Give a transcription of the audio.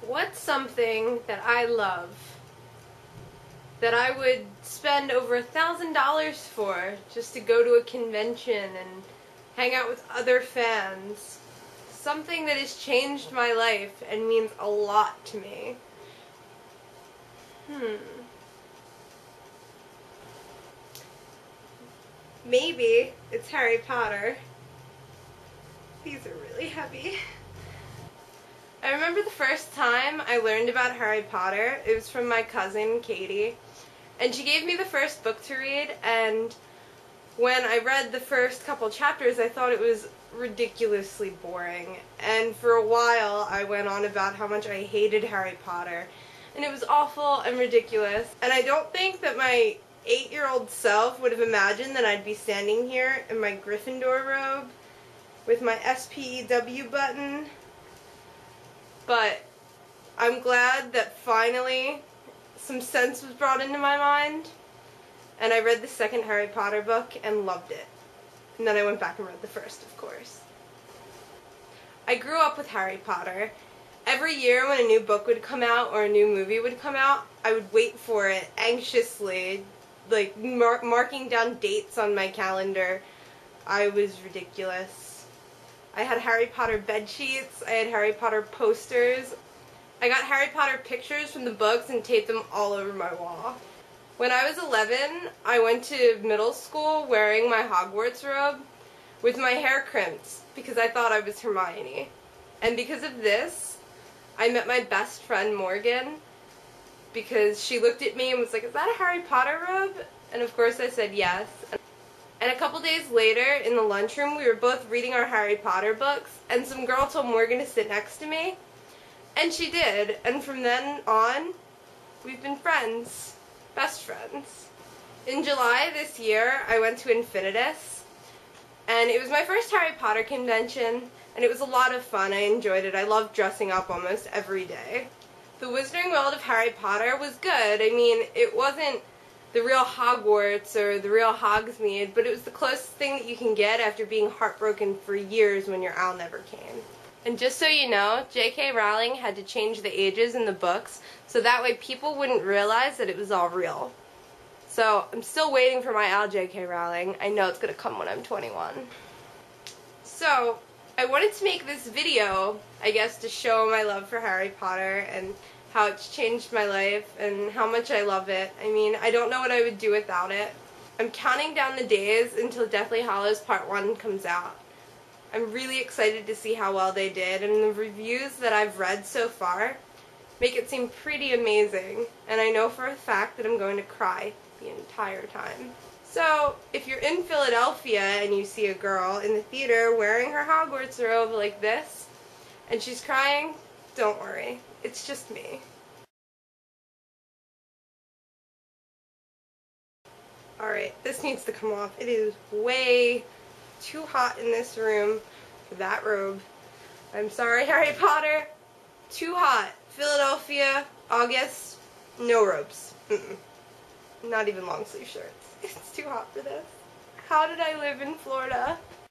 What's something that I love that I would spend over $1,000 for just to go to a convention and hang out with other fans? Something that has changed my life and means a lot to me. Maybe it's Harry Potter. These are really heavy. I remember the first time I learned about Harry Potter, it was from my cousin, Katie, and she gave me the first book to read, and when I read the first couple chapters, I thought it was ridiculously boring, and for a while I went on about how much I hated Harry Potter, and it was awful and ridiculous, and I don't think that my 8-year-old self would have imagined that I'd be standing here in my Gryffindor robe with my SPEW button. But I'm glad that finally some sense was brought into my mind, and I read the second Harry Potter book and loved it. And then I went back and read the first, of course. I grew up with Harry Potter. Every year when a new book would come out or a new movie would come out, I would wait for it anxiously, like marking down dates on my calendar. I was ridiculous. I had Harry Potter bed sheets, I had Harry Potter posters. I got Harry Potter pictures from the books and taped them all over my wall. When I was 11, I went to middle school wearing my Hogwarts robe with my hair crimped because I thought I was Hermione. And because of this, I met my best friend Morgan because she looked at me and was like, "Is that a Harry Potter robe?" And of course I said yes. And a couple days later, in the lunchroom, we were both reading our Harry Potter books, and some girl told Morgan to sit next to me, and she did, and from then on, we've been friends. Best friends. In July this year, I went to Infinitus, and it was my first Harry Potter convention, and it was a lot of fun. I enjoyed it. I loved dressing up almost every day. The Wizarding World of Harry Potter was good. I mean, it wasn't the real Hogwarts or the real Hogsmeade, but it was the closest thing that you can get after being heartbroken for years when your owl never came. And just so you know, J.K. Rowling had to change the ages in the books so that way people wouldn't realize that it was all real. So I'm still waiting for my owl, J.K. Rowling. I know it's going to come when I'm 21. So I wanted to make this video, I guess, to show my love for Harry Potter and how it's changed my life and how much I love it. I mean, I don't know what I would do without it. I'm counting down the days until Deathly Hallows Part 1 comes out. I'm really excited to see how well they did, and the reviews that I've read so far make it seem pretty amazing, and I know for a fact that I'm going to cry the entire time. So, if you're in Philadelphia and you see a girl in the theater wearing her Hogwarts robe like this, and she's crying, don't worry. It's just me. Alright, this needs to come off. It is way too hot in this room for that robe. I'm sorry, Harry Potter. Too hot. Philadelphia, August, no robes. Not even long sleeve shirts. It's too hot for this. How did I live in Florida?